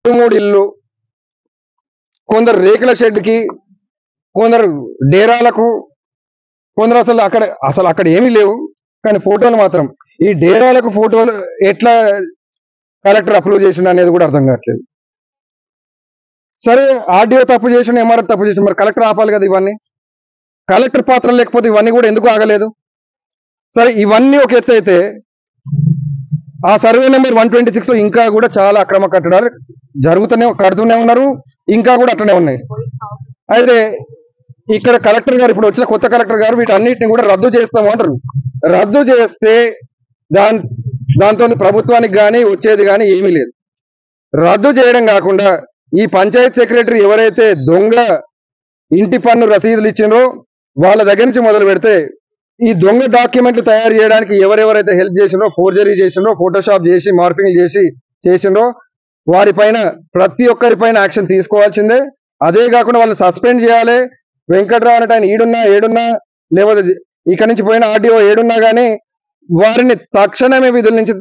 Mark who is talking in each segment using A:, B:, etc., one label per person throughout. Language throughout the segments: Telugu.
A: 3 ఇల్లు, కొందరు రేకుల షెడ్కి, కొందరు డేరాలకు, కొందరు అసలు అక్కడ ఏమీ లేవు. కానీ ఫోటోలు మాత్రం ఈ డేరాలకు ఫోటోలు ఎట్లా కలెక్టర్ అప్రూవ్ చేసిండు అనేది కూడా అర్థం కావట్లేదు. సరే, ఆర్డీఓ తప్పు చేసిన, ఎంఆర్ఎఫ్ తప్పు చేసిన, మరి కలెక్టర్ ఆపాలి కదా ఇవన్నీ. కలెక్టర్ పాత్ర లేకపోతే ఇవన్నీ కూడా ఎందుకు ఆగలేదు? సరే, ఇవన్నీ ఒక ఎత్తు అయితే ఆ సర్వే నెంబర్ 126లో ఇంకా కూడా చాలా అక్రమ కట్టడాలు కడుతూనే ఉన్నారు, ఇంకా కూడా అట్లనే ఉన్నాయి. అయితే ఇక్కడ కలెక్టర్ గారు, ఇప్పుడు వచ్చిన కొత్త కలెక్టర్ గారు వీటన్నిటిని కూడా రద్దు చేస్తాము అంటారు. రద్దు చేస్తే దాంతో ప్రభుత్వానికి కానీ వచ్చేది కానీ ఏమీ లేదు. రద్దు చేయడం కాకుండా ఈ పంచాయత్ సెక్రటరీ ఎవరైతే దొంగ ఇంటి పన్ను రసీదులు ఇచ్చిండ్రో వాళ్ళ దగ్గర నుంచి మొదలు పెడితే ఈ దొంగ డాక్యుమెంట్లు తయారు చేయడానికి ఎవరెవరైతే హెల్ప్ చేసిండ్రో, ఫోర్జరీ చేసిండ్రో, ఫోటోషాప్ చేసి మార్ఫింగ్ చేసిండ్రో వారిపైన ప్రతి ఒక్కరిపైన యాక్షన్ తీసుకోవాల్సిందే. అదే కాకుండా వాళ్ళని సస్పెండ్ చేయాలి. వెంకట్రావు అంటే ఆయన ఏడున్నా లేకపోతే ఇక్కడి నుంచి పోయిన ఆర్డీఓ ఏడున్నా కానీ వారిని తక్షణమే విధుల నుంచి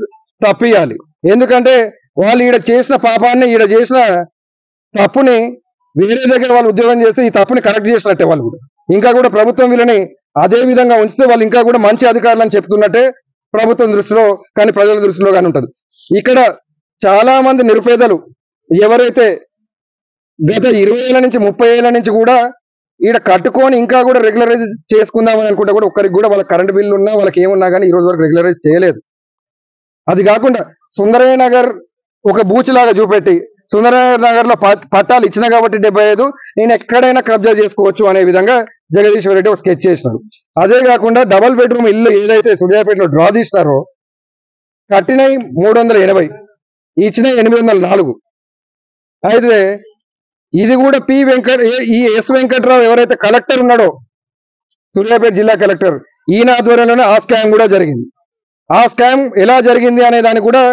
A: తప్పియాలి. ఎందుకంటే వాళ్ళు ఈడ చేసిన పాపాన్ని, ఈడ చేసిన తప్పుని వేరే దగ్గర వాళ్ళు ఉద్యోగం చేస్తే ఈ తప్పుని కరెక్ట్ చేసినట్టే వాళ్ళు కూడా. ఇంకా కూడా ప్రభుత్వం వీళ్ళని అదే విధంగా ఉంచితే వాళ్ళు ఇంకా కూడా మంచి అధికారులు అని చెప్తున్నట్టే ప్రభుత్వం దృష్టిలో కానీ ప్రజల దృష్టిలో కానీ ఉంటుంది. ఇక్కడ చాలా మంది నిరుపేదలు ఎవరైతే గత 20 ఏళ్ల నుంచి 30 ఏళ్ల నుంచి కూడా ఈడ కట్టుకొని ఇంకా కూడా రెగ్యులరైజ్ చేసుకుందామని అనుకుంటే కూడా ఒక్కరికి కూడా వాళ్ళ కరెంట్ బిల్లు ఉన్నా వాళ్ళకి ఏమున్నా కానీ ఈ రోజు వరకు రెగ్యులరైజ్ చేయలేదు. అది కాకుండా సుందరయ్య నగర్ ఒక బూచిలాగా చూపెట్టి సుందరయ్య నగర్ లో పట్టాలు ఇచ్చిన కాబట్టి 75 నేను ఎక్కడైనా కబ్జా చేసుకోవచ్చు అనే విధంగా జగదీశ్వర్ రెడ్డి ఒక స్కెచ్ చేసినాడు. అదే కాకుండా డబల్ బెడ్రూమ్ ఇల్లు ఏదైతే సూర్యాపేటలో డ్రా తీసినారో కట్టినవి 380, ఇచ్చినవి 804. అయితే ఇది కూడా ఈ ఎస్ వెంకట్రావు ఎవరైతే కలెక్టర్ ఉన్నాడో సూర్యాపేట జిల్లా కలెక్టర్, ఈయన ఆధ్వర్యంలోనే ఆ స్కామ్ కూడా జరిగింది. ఆ స్కామ్ ఎలా జరిగింది అనే దానికి కూడా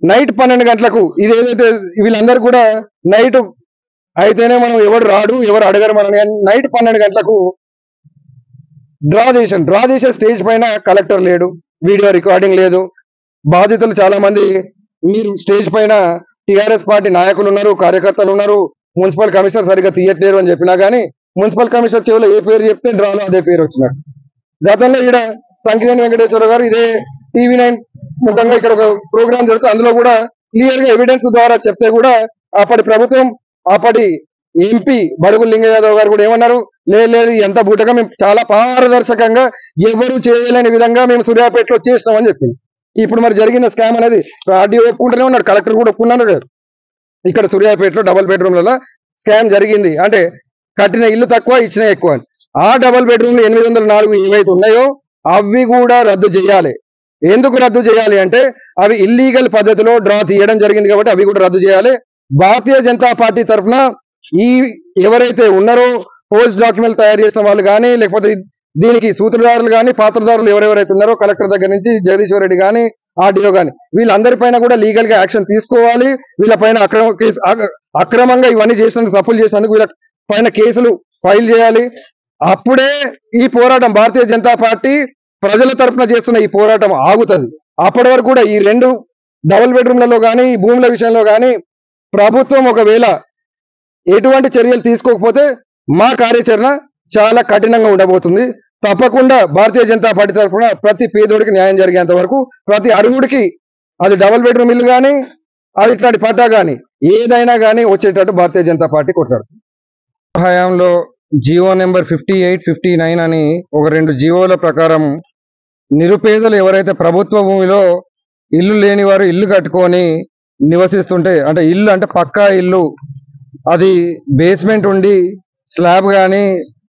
A: నైట్ 12 గంటలకు ఇది ఏదైతే వీళ్ళందరూ కూడా నైట్ అయితేనే మనం ఎవరు రాడు ఎవరు అడగరు మనని నైట్ 12 గంటలకు డ్రా చేసే స్టేజ్ పైన కలెక్టర్ లేడు, వీడియో రికార్డింగ్ లేదు. బాధితులు చాలా మంది మీరు స్టేజ్ పైన టిఆర్ఎస్ పార్టీ నాయకులు ఉన్నారు, కార్యకర్తలు ఉన్నారు, మున్సిపల్ కమిషనర్ సరిగ్గా తీయట్లేరు అని చెప్పినా కానీ మున్సిపల్ కమిషనర్ చెవిలో ఏ పేరు చెప్తే డ్రాలో అదే పేరు వచ్చినట్టు. గతంలో ఇక్కడ సంకినేని వెంకటేశ్వర గారు ఇదే TV9 ముఖంగా ఇక్కడ ఒక ప్రోగ్రామ్ జరుగుతుంది, అందులో కూడా క్లియర్ గా ఎవిడెన్స్ ద్వారా చెప్తే కూడా అప్పటి ప్రభుత్వం అప్పటి ఎంపీ బడుగు లింగ యాదవ్ గారు కూడా ఏమన్నారు, లేదు ఎంత బూటగా మేము చాలా పారదర్శకంగా ఎవరు చేయలేని విధంగా మేము సూర్యాపేటలో చేసినామని చెప్పింది. ఇప్పుడు మరి జరిగిన స్కామ్ అనేది ఆర్డీఓ ఒప్పుకుంటూనే ఉన్నాడు, కలెక్టర్ కూడా ఒప్పుకున్నాడు. ఇక్కడ సూర్యాపేటలో డబల్ బెడ్రూమ్లలో స్కామ్ జరిగింది అంటే కట్టిన ఇల్లు తక్కువ ఇచ్చిన ఎక్కువ. ఆ డబల్ బెడ్రూమ్లు 804 ఏవైతే ఉన్నాయో అవి కూడా రద్దు చేయాలి. ఎందుకు రద్దు చేయాలి అంటే అవి ఇల్లీగల్ పద్ధతిలో డ్రా తీయడం జరిగింది కాబట్టి అవి కూడా రద్దు చేయాలి. భారతీయ జనతా పార్టీ తరఫున ఈ ఎవరైతే ఉన్నారో పోస్ట్ డాక్యుమెంట్ తయారు చేసిన వాళ్ళు కానీ లేకపోతే దీనికి సూత్రధారులు కానీ పాత్రధారులు ఎవరెవరైతే ఉన్నారో కలెక్టర్ దగ్గర నుంచి జగదీశ్వర్ రెడ్డి కానీ ఆర్డీఓ కానీ వీళ్ళందరిపైన కూడా లీగల్ గా యాక్షన్ తీసుకోవాలి. వీళ్ళపైన అక్రమంగా ఇవన్నీ చేసినందుకు, తప్పులు చేసినందుకు వీళ్ళ పైన కేసులు ఫైల్ చేయాలి. అప్పుడే ఈ పోరాటం భారతీయ జనతా పార్టీ ప్రజల తరఫున చేస్తున్న ఈ పోరాటం ఆగుతుంది. అప్పటి వరకు కూడా ఈ 2 డబుల్ బెడ్రూమ్లలో కానీ ఈ భూముల విషయంలో కానీ ప్రభుత్వం ఒకవేళ ఎటువంటి చర్యలు తీసుకోకపోతే మా కార్యాచరణ చాలా కఠినంగా ఉండబోతుంది. తప్పకుండా భారతీయ జనతా పార్టీ తరఫున ప్రతి పేదోడికి న్యాయం జరిగేంత వరకు ప్రతి అడుగుడికి అది డబుల్ బెడ్రూమ్ ఇల్లు కానీ అది ఇట్లాంటి పట్టా కానీ ఏదైనా కానీ వచ్చేటట్టు భారతీయ జనతా పార్టీ కొట్లాడుతుంది. హయాంలో జీవో నెంబర్ 58, 59 అని ఒక 2 జీవోల ప్రకారం నిరుపేదలు ఎవరైతే ప్రభుత్వ భూమిలో ఇల్లు లేని వారు ఇల్లు కట్టుకొని నివసిస్తుంటే, అంటే ఇల్లు అంటే పక్కా ఇల్లు, అది బేస్మెంట్ ఉండి స్లాబ్ కానీ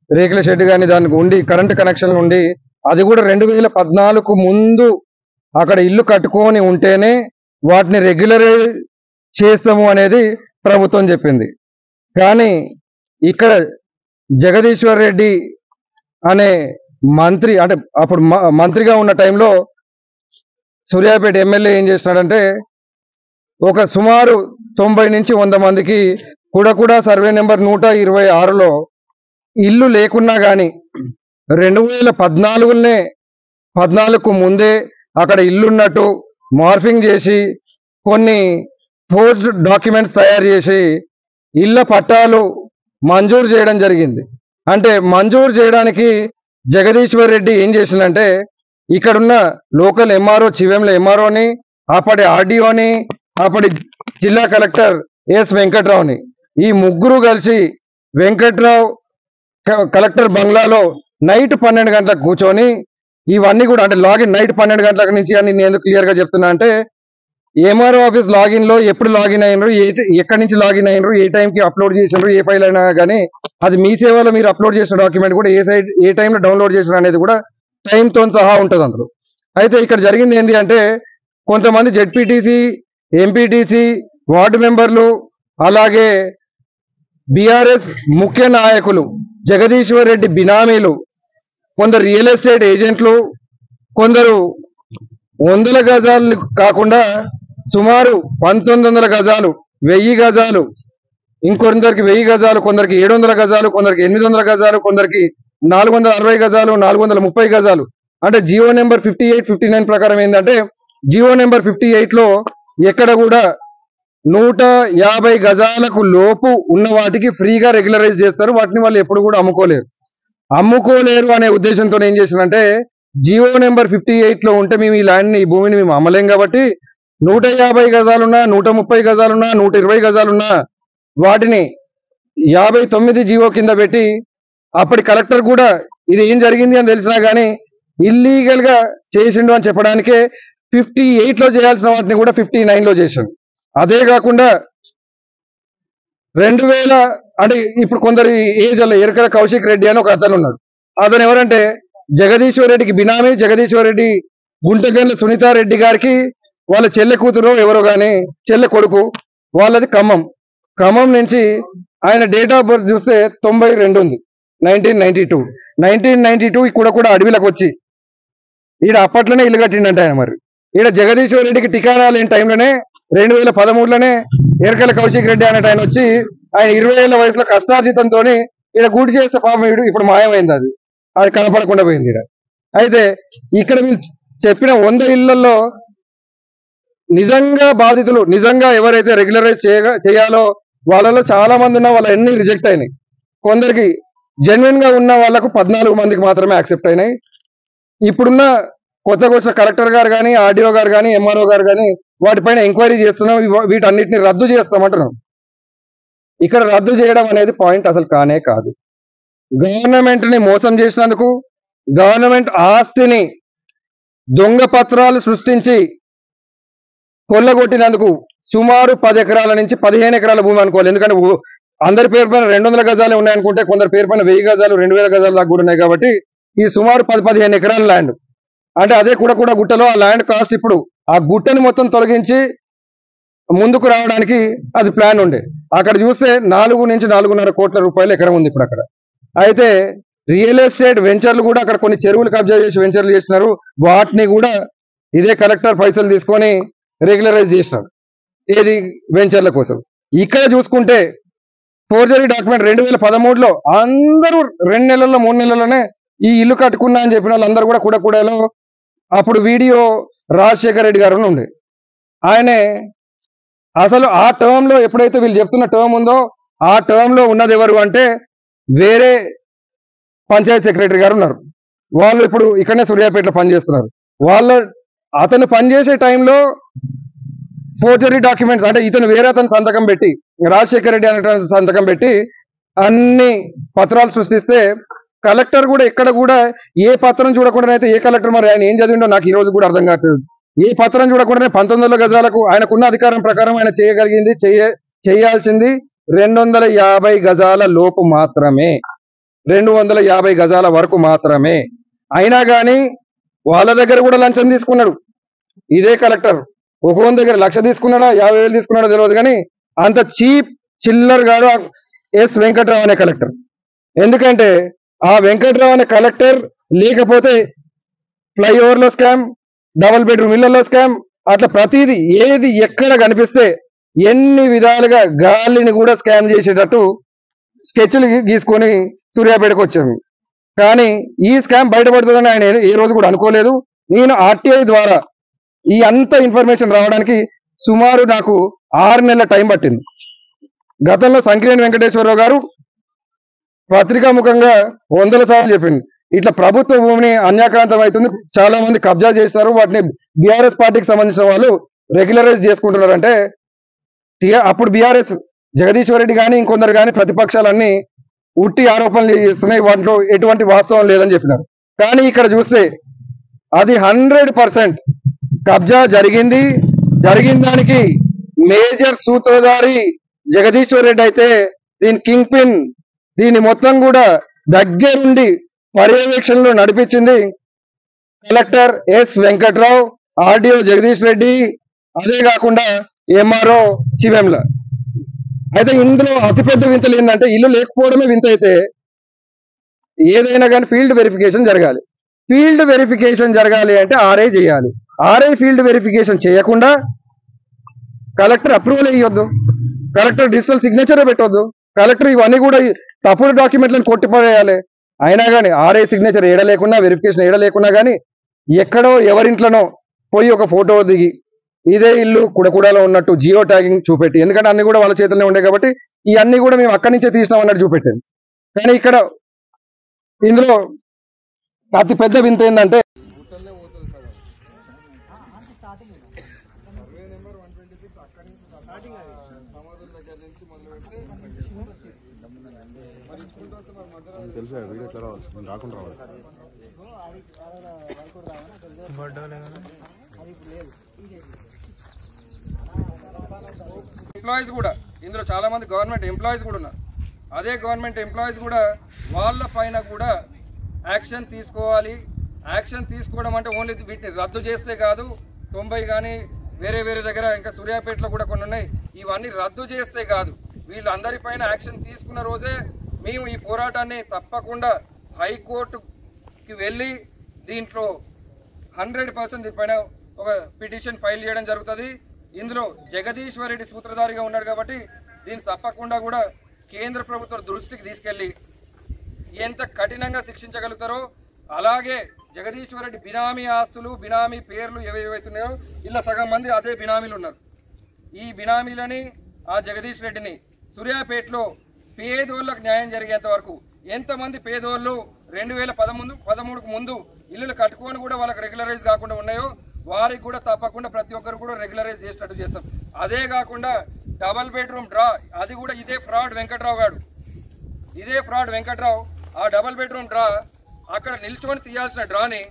A: రేకుల షెడ్ కానీ దానికి ఉండి కరెంట్ కనెక్షన్ ఉండి అది కూడా 2014 ముందు అక్కడ ఇల్లు కట్టుకొని ఉంటేనే వాటిని రెగ్యులరైజ్ చేస్తాము అనేది ప్రభుత్వం చెప్పింది. కానీ ఇక్కడ జగదీశ్వర్ రెడ్డి అనే మంత్రి, అంటే అప్పుడు మంత్రిగా ఉన్న టైంలో సూర్యాపేట ఎమ్మెల్యే ఏం చేస్తున్నాడంటే ఒక సుమారు 90 నుంచి 100 మందికి కూడా సర్వే నెంబర్ 126లో ఇల్లు లేకున్నా కానీ 2014కు ముందే అక్కడ ఇల్లున్నట్టు మార్ఫింగ్ చేసి కొన్ని ఫోర్జ్డ్ డాక్యుమెంట్స్ తయారు చేసి ఇళ్ల పట్టాలు మంజూరు చేయడం జరిగింది. అంటే మంజూరు చేయడానికి జగదీశ్వర్ రెడ్డి ఏం చేసిందంటే ఇక్కడున్న లోకల్ ఎంఆర్ఓ చివెంల ఎంఆర్ఓని, అప్పటి ఆర్డీఓని, అప్పటి జిల్లా కలెక్టర్ ఎస్ వెంకట్రావుని, ఈ ముగ్గురు కలిసి వెంకట్రావు కలెక్టర్ బంగ్లాలో నైట్ 12 గంటలకు కూర్చొని ఇవన్నీ కూడా అంటే లాగిన్ నైట్ 12 గంటల నుంచి అని నేను ఎందుకు క్లియర్గా చెప్తున్నా అంటే ఎంఆర్ఓ ఆఫీస్ లాగిన్ లో ఎప్పుడు లాగిన్ అయినరు, ఎక్కడి నుంచి లాగిన్ అయినరు, ఏ టైంకి అప్లోడ్ చేసినారు, ఏ ఫైల్ అయినా కానీ అది మీ సేవలో మీరు అప్లోడ్ చేసిన డాక్యుమెంట్ కూడా ఏ టైంలో డౌన్లోడ్ చేసిన అనేది కూడా టైంతో సహా ఉంటుంది అందులో. అయితే ఇక్కడ జరిగింది ఏంటి అంటే కొంతమంది జెడ్పీటీసీ, ఎంపీటీసీ, వార్డు మెంబర్లు, అలాగే బీఆర్ఎస్ ముఖ్య నాయకులు, జగదీశ్వర్ రెడ్డి బినామీలు, కొందరు రియల్ ఎస్టేట్ ఏజెంట్లు, కొందరు 100 గజాలు కాకుండా సుమారు 1900 గజాలు, 1000 గజాలు, ఇంకొందరికి 1000 గజాలు, కొందరికి 700 గజాలు, కొందరికి 800 గజాలు, కొందరికి 460 గజాలు, 430 గజాలు. అంటే జియో నెంబర్ 58, 59 ప్రకారం ఏంటంటే జియో నెంబర్ 58లో ఎక్కడ కూడా 150 గజాలకు లోపు ఉన్న వాటికి ఫ్రీగా రెగ్యులరైజ్ చేస్తారు. వాటిని వాళ్ళు ఎప్పుడు కూడా అమ్ముకోలేరు అనే ఉద్దేశంతో ఏం చేసినంటే జియో నెంబర్ 58లో ఉంటే మేము ఈ ల్యాండ్ని, ఈ భూమిని మేము అమ్మలేం కాబట్టి 150 గజాలున్నా, 130 గజాలున్నా, 120 గజాలున్నా వాటిని 59 జియో కింద పెట్టి అప్పటి కలెక్టర్ కూడా ఇది ఏం జరిగింది అని తెలిసినా కానీ ఇల్లీగల్ గా చేసిండు అని చెప్పడానికే 58లో చేయాల్సిన వాటిని కూడా 59లో చేశాడు. అదే కాకుండా 2000 అంటే ఇప్పుడు కొందరి ఏజ్ అలా ఎరకల కౌశిక్ రెడ్డి అని ఒక అతను ఉన్నాడు. అతను ఎవరంటే జగదీశ్వర్ రెడ్డికి బినామీ. జగదీశ్వర్ రెడ్డి గుంటగండ్ల సునీతారెడ్డి గారికి వాళ్ళ చెల్లె కూతురు ఎవరో కానీ చెల్లె కొడుకు, వాళ్ళది ఖమ్మం నుంచి ఆయన డేట్ ఆఫ్ బర్త్ చూస్తే 92 ఉంది, 1992 కూడా అడవిలోకి వచ్చి ఈడ అప్పట్లోనే ఇల్లు కట్టిండంట ఆయన. మరి ఈడ జగదీశ్వర్ రెడ్డికి టికాణా లేని టైంలోనే 2013లోనే ఎరకల కౌశిక్ రెడ్డి అన్నట్టు ఆయన వచ్చి ఆయన 20 ఏళ్ల వయసులో కష్టార్జితంతో ఈడ గూడి చేస్తే పాపం ఇప్పుడు మాయమైంది, అది కనపడకుండా పోయింది ఈడ. అయితే ఇక్కడ మీరు చెప్పిన 100 ఇళ్లలో నిజంగా బాధితులు, నిజంగా ఎవరైతే రెగ్యులరైజ్ చేయాలో వాళ్ళలో చాలా మంది ఉన్న వాళ్ళ అన్ని రిజెక్ట్ అయినాయి. కొందరికి జెన్యున్ గా ఉన్న వాళ్ళకు 14 మందికి మాత్రమే యాక్సెప్ట్ అయినాయి. ఇప్పుడున్న కొత్త కలెక్టర్ గారు కానీ, ఆర్డీఓ గారు కానీ, ఎంఆర్ఓ గారు కానీ వాటిపైన ఎంక్వైరీ చేస్తున్నాం, వీటన్నిటిని రద్దు చేస్తామంటున్నాం. ఇక్కడ రద్దు చేయడం అనేది పాయింట్ అసలు కానే కాదు. గవర్నమెంట్ ని మోసం చేసినందుకు, గవర్నమెంట్ ఆస్తిని దొంగ పత్రాలు సృష్టించి కొల్లగొట్టినందుకు సుమారు 10 ఎకరాల నుంచి 15 ఎకరాల భూమి అనుకోవాలి. ఎందుకంటే అందరి పేరు పైన 200 గజాలే ఉన్నాయనుకుంటే కొందరి పేరు పైన 1000 గజాలు, 2000 గజాలు దాకా కూడా ఉన్నాయి. కాబట్టి ఈ సుమారు 10-15 ఎకరాల ల్యాండ్ అంటే అదే కూడా గుట్టలో ఆ ల్యాండ్ కాస్ట్ ఇప్పుడు ఆ గుట్టని మొత్తం తొలగించి ముందుకు రావడానికి అది ప్లాన్ ఉండే. అక్కడ చూస్తే 4 నుంచి 4.5 కోట్ల రూపాయలు ఎకరం ఉంది ఇప్పుడు అక్కడ. అయితే రియల్ ఎస్టేట్ వెంచర్లు కూడా అక్కడ కొన్ని చెరువులు కబ్జా చేసి వెంచర్లు చేసినారు. వాటిని కూడా ఇదే కలెక్టర్ పైసలు తీసుకొని రెగ్యులరైజ్ చేసినారు, ఏది వెంచర్ల కోసం. ఇక్కడ చూసుకుంటే ఫోర్జరీ డాక్యుమెంట్ 2013లో అందరూ 2 నెలల్లో 3 నెలల్లోనే ఈ ఇల్లు కట్టుకున్నా అని చెప్పిన వాళ్ళందరూ కూడా కూడలో అప్పుడు వీడియో రాజశేఖర్ రెడ్డి గారు ఉండే. ఆయనే అసలు ఆ టర్మ్ లో ఎప్పుడైతే వీళ్ళు చెప్తున్న టర్మ్ ఉందో ఆ టర్మ్ లో ఉన్నది ఎవరు అంటే వేరే పంచాయత్ సెక్రటరీ గారు ఉన్నారు. వాళ్ళు ఇప్పుడు ఇక్కడనే సూర్యాపేటలో పనిచేస్తున్నారు. అతను పనిచేసే టైంలో ఫోర్జరీ డాక్యుమెంట్స్ అంటే ఇతను వేరే అతను సంతకం పెట్టి, రాజశేఖర్ రెడ్డి అనే సంతకం పెట్టి అన్ని పత్రాలు సృష్టిస్తే కలెక్టర్ కూడా ఎక్కడ కూడా ఏ పత్రం చూడకుండా అయితే ఏ కలెక్టర్ మరి ఆయన ఏం చదివిండో నాకు ఈ రోజు కూడా అర్థం కావట్లేదు. ఏ పత్రం చూడకుండానే 1900 గజాలకు ఆయనకున్న అధికారం ప్రకారం ఆయన చేయాల్సింది 250 గజాల లోపు మాత్రమే, 250 గజాల వరకు మాత్రమే. అయినా కానీ వాళ్ళ దగ్గర కూడా లంచం తీసుకున్నాడు ఇదే కలెక్టర్. ఒక్కొక్క దగ్గర 1,00,000 తీసుకున్నాడా, 50,000 తీసుకున్నాడో తెలియదు. కానీ అంత చీప్ చిల్లర్ గాడు ఎస్ వెంకట్రావు అనే కలెక్టర్. ఎందుకంటే ఆ వెంకట్రావు అనే కలెక్టర్ లేకపోతే ఫ్లైఓవర్లో స్కామ్, డబుల్ బెడ్రూమ్ ఇళ్లలో స్కామ్, అట్లా ప్రతిదీ ఏది ఎక్కడ కనిపిస్తే ఎన్ని విధాలుగా గాలిని కూడా స్కామ్ చేసేటట్టు స్కెచ్లు గీసుకొని సూర్యాపేటకు వచ్చాము. కానీ ఈ స్కామ్ బయటపడుతుందని ఆయన ఏ రోజు కూడా అనుకోలేదు. నేను ఆర్టీఐ ద్వారా ఈ అంత ఇన్ఫర్మేషన్ రావడానికి సుమారు నాకు 6 నెలల టైం పట్టింది. గతంలో సంకినేని వెంకటేశ్వరరావు గారు పత్రికాముఖంగా 100 సార్లు చెప్పింది, ఇట్లా ప్రభుత్వ భూమిని అన్యాక్రాంతం అవుతుంది, చాలా మంది కబ్జా చేస్తారు, వాటిని బీఆర్ఎస్ పార్టీకి సంబంధించిన వాళ్ళు రెగ్యులరైజ్ చేసుకుంటున్నారంటే అప్పుడు బీఆర్ఎస్ జగదీశ్వర్ రెడ్డి కానీ ఇంకొందరు కానీ ప్రతిపక్షాలన్నీ ఉట్టి ఆరోపణలు చేస్తున్నాయి, వాటిలో ఎటువంటి వాస్తవం లేదని చెప్పినారు. కానీ ఇక్కడ చూస్తే అది 100% కబ్జా జరిగింది. జరిగిన దానికి మేజర్ సూత్రధారి జగదీశ్వర్ రెడ్డి అయితే దీని కింగ్ పిన్, దీని మొత్తం కూడా దగ్గరుండి పర్యవేక్షణలో నడిపించింది collector S Venkatrao, RDO Jagadish Reddy, అదే కాకుండా ఎంఆర్ఓ చివెంల. అయితే ఇందులో అతిపెద్ద వింతలు ఏంటంటే ఇల్లు లేకపోవడమే వింత అయితే, ఏదైనా కానీ ఫీల్డ్ వెరిఫికేషన్ జరగాలి. ఫీల్డ్ వెరిఫికేషన్ జరగాలి అంటే ఆర్ఐ చేయాలి. ఆర్ఐ ఫీల్డ్ వెరిఫికేషన్ చేయకుండా కలెక్టర్ అప్రూవల్ ఇవ్వద్దు, కలెక్టర్ డిజిటల్ సిగ్నేచర్ పెట్టొద్దు, కలెక్టర్ ఇవన్నీ కూడా తప్పుడు డాక్యుమెంట్లను కొట్టిపడేయాలి. అయినా కానీ ఆర్ఐ సిగ్నేచర్ ఏడలేకున్నా, వెరిఫికేషన్ ఏడలేకున్నా కానీ ఎక్కడో ఎవరింట్లోనో పోయి ఒక ఫోటో దిగి ఇదే ఇల్లు కుడకూడలో ఉన్నట్టు జియో ట్యాగింగ్ చూపెట్టి, ఎందుకంటే అన్ని కూడా వాళ్ళ చేతుల్లో ఉండే కాబట్టి ఈ అన్ని కూడా మేము అక్కడి నుంచే తీసినాం అన్నట్టు చూపెట్టాను. కానీ ఇక్కడ ఇందులో అతి పెద్ద వింత ఏంటంటే
B: ఎంప్లాయీస్ కూడా ఇందులో చాలా మంది గవర్నమెంట్ ఎంప్లాయీస్ కూడా ఉన్నారు. అదే గవర్నమెంట్ ఎంప్లాయీస్ కూడా వాళ్ళ పైన కూడా యాక్షన్ తీసుకోవాలి. యాక్షన్ తీసుకోవడం అంటే ఓన్లీ వీటిని రద్దు చేస్తే కాదు, 90 కానీ వేరే వేరే దగ్గర ఇంకా సూర్యాపేటలో కూడా కొన్ని ఉన్నాయి, ఇవన్నీ రద్దు చేస్తే కాదు, వీళ్ళందరిపైన యాక్షన్ తీసుకున్న రోజే మేము ఈ పోరాటాన్ని తప్పకుండా హైకోర్టుకి వెళ్ళి దీంట్లో 100% దీనిపైన ఒక పిటిషన్ ఫైల్ చేయడం జరుగుతుంది. ఇందులో జగదీశ్వర్ రెడ్డి సూత్రధారిగా ఉన్నాడు కాబట్టి దీన్ని తప్పకుండా కూడా కేంద్ర ప్రభుత్వ దృష్టికి తీసుకెళ్ళి ఎంత కఠినంగా శిక్షించగలుగుతారో, అలాగే జగదీశ్వర్ రెడ్డి బినామీ ఆస్తులు, బినామీ పేర్లు ఏవేవైతున్నాయో ఇలా సగం మంది అదే బినామీలు ఉన్నారు. ఈ బినామీలని ఆ జగదీష్ రెడ్డిని సూర్యాపేటలో పేదోళ్ళకు న్యాయం జరిగేంత వరకు, ఎంతమంది పేదోళ్ళు 2013కు ముందు ఇల్లులు కట్టుకొని కూడా వాళ్ళకి రెగ్యులరైజ్ కాకుండా ఉన్నాయో వారికి కూడా తప్పకుండా ప్రతి ఒక్కరు కూడా రెగ్యులరైజ్ చేసేటట్టు చేస్తాం. అదే కాకుండా డబల్ బెడ్రూమ్ డ్రా, అది కూడా ఇదే ఫ్రాడ్ వెంకట్రావు గారు, ఇదే ఫ్రాడ్ వెంకట్రావు ఆ డబల్ బెడ్రూమ్ డ్రా అక్కడ నిల్చొని తీయాల్సిన డ్రాని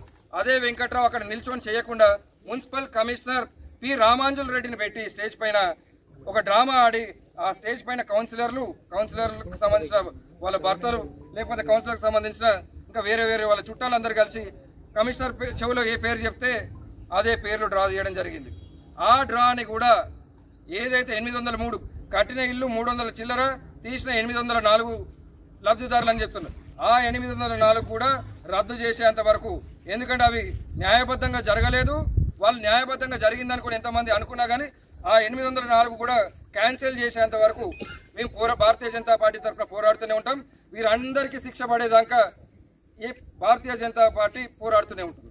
B: అదే వెంకట్రావు అక్కడ నిల్చొని చేయకుండా మున్సిపల్ కమిషనర్ పి రామాంజుల్ రెడ్డిని పెట్టి స్టేజ్ పైన ఒక డ్రామా ఆడి ఆ స్టేజ్ పైన కౌన్సిలర్లకు సంబంధించిన వాళ్ళ భర్తలు లేకపోతే కౌన్సిలర్కి సంబంధించిన ఇంకా వేరే వేరే వాళ్ళ చుట్టాలందరూ కలిసి కమిషనర్ చెవిలో ఏ పేరు చెప్తే అదే పేర్లు డ్రా చేయడం జరిగింది. ఆ డ్రాని కూడా ఏదైతే 803 కట్టిన ఇల్లు 300 చిల్లర, తీసిన 804 లబ్ధిదారులు అని చెప్తున్నారు. ఆ 804 కూడా రద్దు చేసేంత వరకు, ఎందుకంటే అవి న్యాయబద్ధంగా జరగలేదు, వాళ్ళు న్యాయబద్ధంగా జరిగిందనుకుని ఎంతమంది అనుకున్నా కానీ ఆ 804 కూడా క్యాన్సిల్ చేసేంత వరకు మేము భారతీయ జనతా పార్టీ తరఫున పోరాడుతూనే ఉంటాం. వీరందరికీ శిక్ష పడేదాకా ఈ భారతీయ జనతా పార్టీ పోరాడుతూనే ఉంటుంది.